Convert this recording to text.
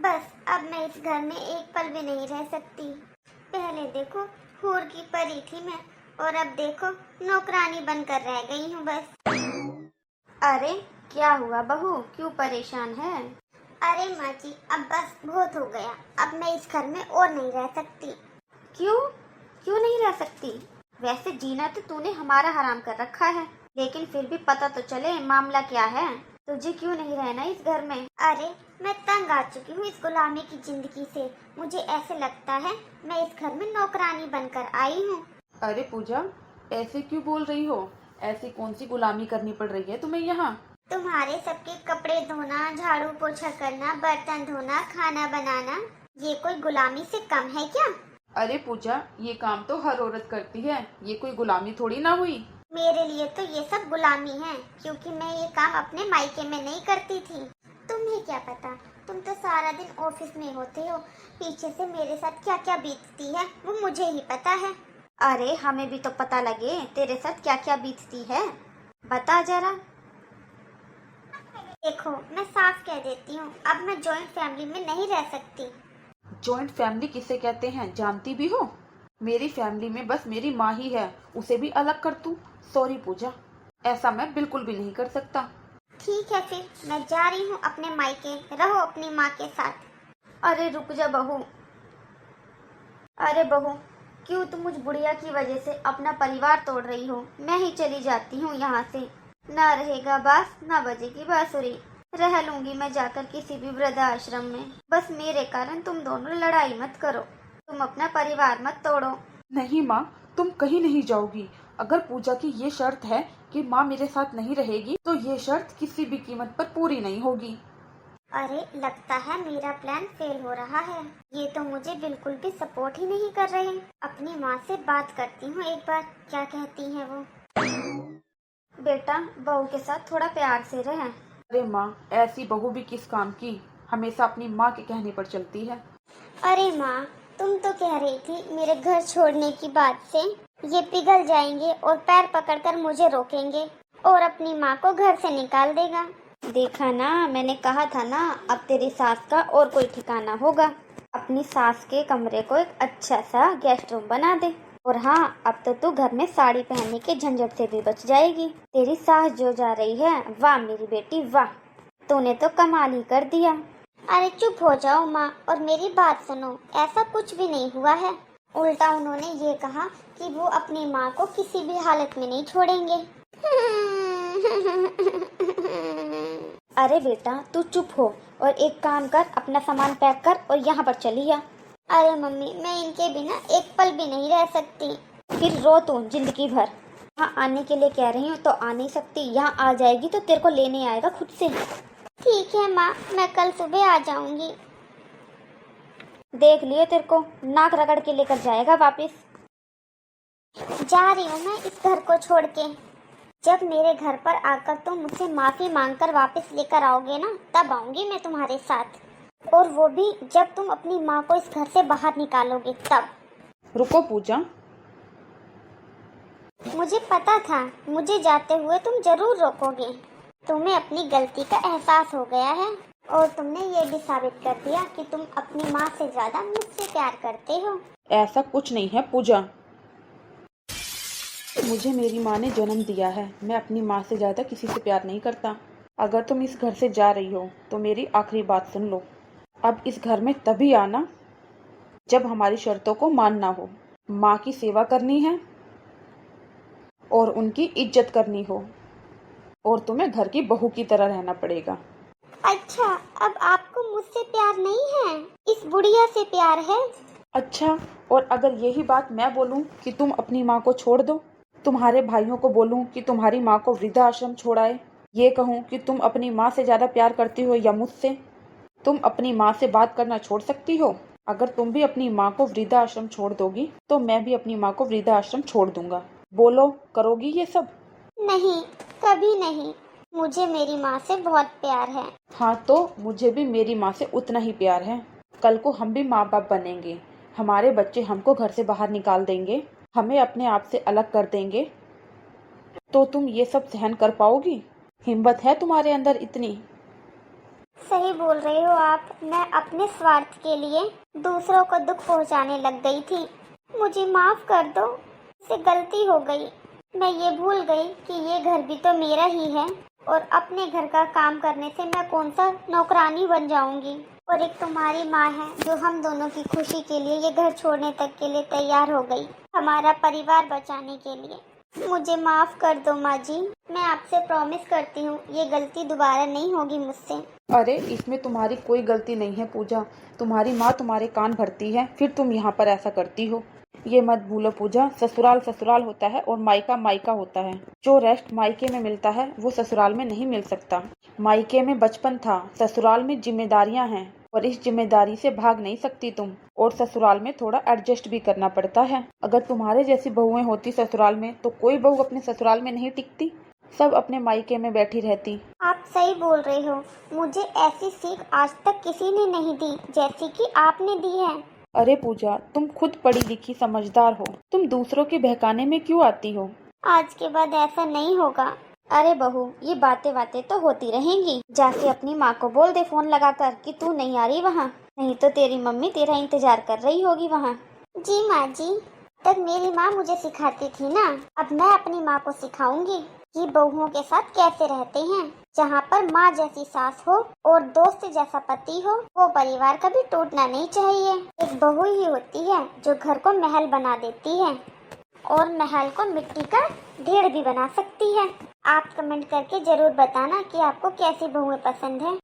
बस अब मैं इस घर में एक पल भी नहीं रह सकती। पहले देखो हूर की परी थी मैं, और अब देखो नौकरानी बनकर रह गई हूँ बस। अरे क्या हुआ बहू, क्यों परेशान है? अरे माँ जी, अब बस बहुत हो गया, अब मैं इस घर में और नहीं रह सकती। क्यों? क्यों नहीं रह सकती? वैसे जीना तो तूने हमारा हराम कर रखा है, लेकिन फिर भी पता तो चले मामला क्या है। तुझे क्यों नहीं रहना इस घर में? अरे मैं तंग आ चुकी हूँ इस गुलामी की जिंदगी से। मुझे ऐसे लगता है मैं इस घर में नौकरानी बनकर आई हूँ। अरे पूजा, ऐसे क्यों बोल रही हो? ऐसी कौन सी गुलामी करनी पड़ रही है तुम्हें यहाँ? तुम्हारे सबके कपड़े धोना, झाड़ू पोछा करना, बर्तन धोना, खाना बनाना, ये कोई गुलामी से कम है क्या? अरे पूजा, ये काम तो हर औरत करती है, ये कोई गुलामी थोड़ी ना हुई। मेरे लिए तो ये सब गुलामी है, क्योंकि मैं ये काम अपने मायके में नहीं करती थी। तुम्हें क्या पता, तुम तो सारा दिन ऑफिस में होते हो, पीछे से मेरे साथ क्या क्या बीतती है वो मुझे ही पता है। अरे हमें भी तो पता लगे तेरे साथ क्या क्या बीतती है, बता जरा। देखो मैं साफ कह देती हूँ, अब मैं जॉइंट फैमिली में नहीं रह सकती। जॉइंट फैमिली किसे कहते हैं जानती भी हो? मेरी फैमिली में बस मेरी माँ ही है, उसे भी अलग कर दूं? सॉरी पूजा, ऐसा मैं बिल्कुल भी नहीं कर सकता। ठीक है फिर मैं जा रही हूँ अपने मायके, रहो अपनी माँ के साथ। अरे रुक जा बहू। अरे बहू, क्यों तुम मुझ बुढ़िया की वजह से अपना परिवार तोड़ रही हो? मैं ही चली जाती हूँ यहाँ से। ना रहेगा बास, ना बजेगी बांसुरी। रह लूंगी मैं जाकर किसी भी वृद्धाश्रम में। बस मेरे कारण तुम दोनों लड़ाई मत करो, तुम अपना परिवार मत तोड़ो। नहीं माँ, तुम कहीं नहीं जाओगी। अगर पूजा की ये शर्त है कि माँ मेरे साथ नहीं रहेगी, तो ये शर्त किसी भी कीमत पर पूरी नहीं होगी। अरे लगता है मेरा प्लान फेल हो रहा है, ये तो मुझे बिल्कुल भी सपोर्ट ही नहीं कर रहे। अपनी माँ से बात करती हूँ एक बार, क्या कहती है वो। बेटा, बहू के साथ थोड़ा प्यार से रह। अरे माँ, ऐसी बहू भी किस काम की, हमेशा अपनी माँ के कहने पर चलती है। अरे माँ, तुम तो कह रही थी मेरे घर छोड़ने की बात से ये पिघल जाएंगे और पैर पकड़कर मुझे रोकेंगे और अपनी माँ को घर से निकाल देगा। देखा ना, मैंने कहा था ना, अब तेरी सास का और कोई ठिकाना होगा। अपनी सास के कमरे को एक अच्छा सा गेस्ट रूम बना दे। और हाँ, अब तो तू घर में साड़ी पहनने के झंझट से भी बच जाएगी। तेरी सास जो जा रही है, वाह मेरी बेटी वाह, तूने तो कमाल ही कर दिया। अरे चुप हो जाओ माँ और मेरी बात सुनो, ऐसा कुछ भी नहीं हुआ है। उल्टा उन्होंने ये कहा कि वो अपनी माँ को किसी भी हालत में नहीं छोड़ेंगे। अरे बेटा तू चुप हो और एक काम कर, अपना सामान पैक कर और यहाँ पर चली आ। अरे मम्मी, मैं इनके बिना एक पल भी नहीं रह सकती। फिर रो तू जिंदगी भर। यहाँ आने के लिए कह रही हूँ तो आ नहीं सकती, यहाँ आ जाएगी तो तेरे को लेने आएगा खुद से। ठीक है माँ, मैं कल सुबह आ जाऊंगी। देख लियो, तेरे को नाक रगड़ के लेकर जाएगा वापस। जा रही हूँ मैं इस घर को छोड़ के। जब मेरे घर पर आकर तुम मुझसे माफी मांगकर वापस लेकर आओगे ना, तब आऊंगी मैं तुम्हारे साथ। और वो भी जब तुम अपनी माँ को इस घर से बाहर निकालोगे तब। रुको पूजा, मुझे पता था मुझे जाते हुए तुम जरूर रोकोगे। तुम्हें अपनी गलती का एहसास हो गया है और तुमने ये भी साबित कर दिया कि तुम अपनी माँ से ज्यादा मुझसे प्यार करते हो। ऐसा कुछ नहीं है पूजा। मुझे मेरी माँ ने जन्म दिया है, मैं अपनी माँ से ज़्यादा किसी से प्यार नहीं करता। अगर तुम इस घर से जा रही हो तो मेरी आखिरी बात सुन लो। अब इस घर में तभी आना जब हमारी शर्तों को मानना हो। माँ की सेवा करनी है और उनकी इज्जत करनी हो, और तुम्हें घर की बहू की तरह रहना पड़ेगा। अच्छा, अब आपको मुझसे प्यार नहीं है, इस बुढ़िया से प्यार है। अच्छा, और अगर यही बात मैं बोलूं कि तुम अपनी माँ को छोड़ दो, तुम्हारे भाइयों को बोलूं कि तुम्हारी माँ को वृद्धाश्रम छोड़ाए, ये कहूं कि तुम अपनी माँ से ज़्यादा प्यार करती हो या मुझसे, तुम अपनी माँ से बात करना छोड़ सकती हो। अगर तुम भी अपनी माँ को वृद्धाश्रम छोड़ दोगी तो मैं भी अपनी माँ को वृद्धाश्रम छोड़ दूंगा। बोलो, करोगी ये सब? नहीं, कभी नहीं। मुझे मेरी माँ से बहुत प्यार है। हाँ, तो मुझे भी मेरी माँ से उतना ही प्यार है। कल को हम भी माँ बाप बनेंगे, हमारे बच्चे हमको घर से बाहर निकाल देंगे, हमें अपने आप से अलग कर देंगे, तो तुम ये सब सहन कर पाओगी? हिम्मत है तुम्हारे अंदर इतनी? सही बोल रहे हो आप। मैं अपने स्वार्थ के लिए दूसरों को दुख पहुंचाने लग गई थी। मुझे माफ कर दो, मुझसे गलती हो गई। मैं ये भूल गई कि ये घर भी तो मेरा ही है और अपने घर का काम करने से मैं कौन सा नौकरानी बन जाऊंगी। और एक तुम्हारी माँ है जो हम दोनों की खुशी के लिए ये घर छोड़ने तक के लिए तैयार हो गई, हमारा परिवार बचाने के लिए। मुझे माफ कर दो माँ जी। मैं आपसे प्रॉमिस करती हूँ ये गलती दोबारा नहीं होगी मुझसे। अरे इसमें तुम्हारी कोई गलती नहीं है पूजा। तुम्हारी माँ तुम्हारे कान भरती है, फिर तुम यहाँ पर ऐसा करती हो। ये मत भूलो पूजा, ससुराल ससुराल होता है और मायका मायका होता है। जो रेस्ट मायके में मिलता है वो ससुराल में नहीं मिल सकता। मायके में बचपन था, ससुराल में जिम्मेदारियां हैं और इस जिम्मेदारी से भाग नहीं सकती तुम। और ससुराल में थोड़ा एडजस्ट भी करना पड़ता है। अगर तुम्हारे जैसी बहुएं होती ससुराल में तो कोई बहू अपने ससुराल में नहीं टिकती, सब अपने मायके में बैठी रहती। आप सही बोल रहे हो। मुझे ऐसी सीख आज तक किसी ने नहीं दी जैसी कि आपने दी है। अरे पूजा, तुम खुद पढ़ी लिखी समझदार हो, तुम दूसरों के बहकाने में क्यों आती हो? आज के बाद ऐसा नहीं होगा। अरे बहू, ये बातें बातें तो होती रहेंगी। जाके अपनी माँ को बोल दे फोन लगाकर कि तू नहीं आ रही वहाँ, नहीं तो तेरी मम्मी तेरा इंतजार कर रही होगी वहाँ। जी माँ जी, तब मेरी माँ मुझे सिखाती थी ना, अब मैं अपनी माँ को सिखाऊंगी कि बहुओं के साथ कैसे रहते हैं। जहाँ पर माँ जैसी सास हो और दोस्त जैसा पति हो, वो परिवार कभी टूटना नहीं चाहिए। एक बहू ही होती है जो घर को महल बना देती है और महल को मिट्टी का ढेर भी बना सकती है। आप कमेंट करके जरूर बताना कि आपको कैसी बहुएं पसंद है।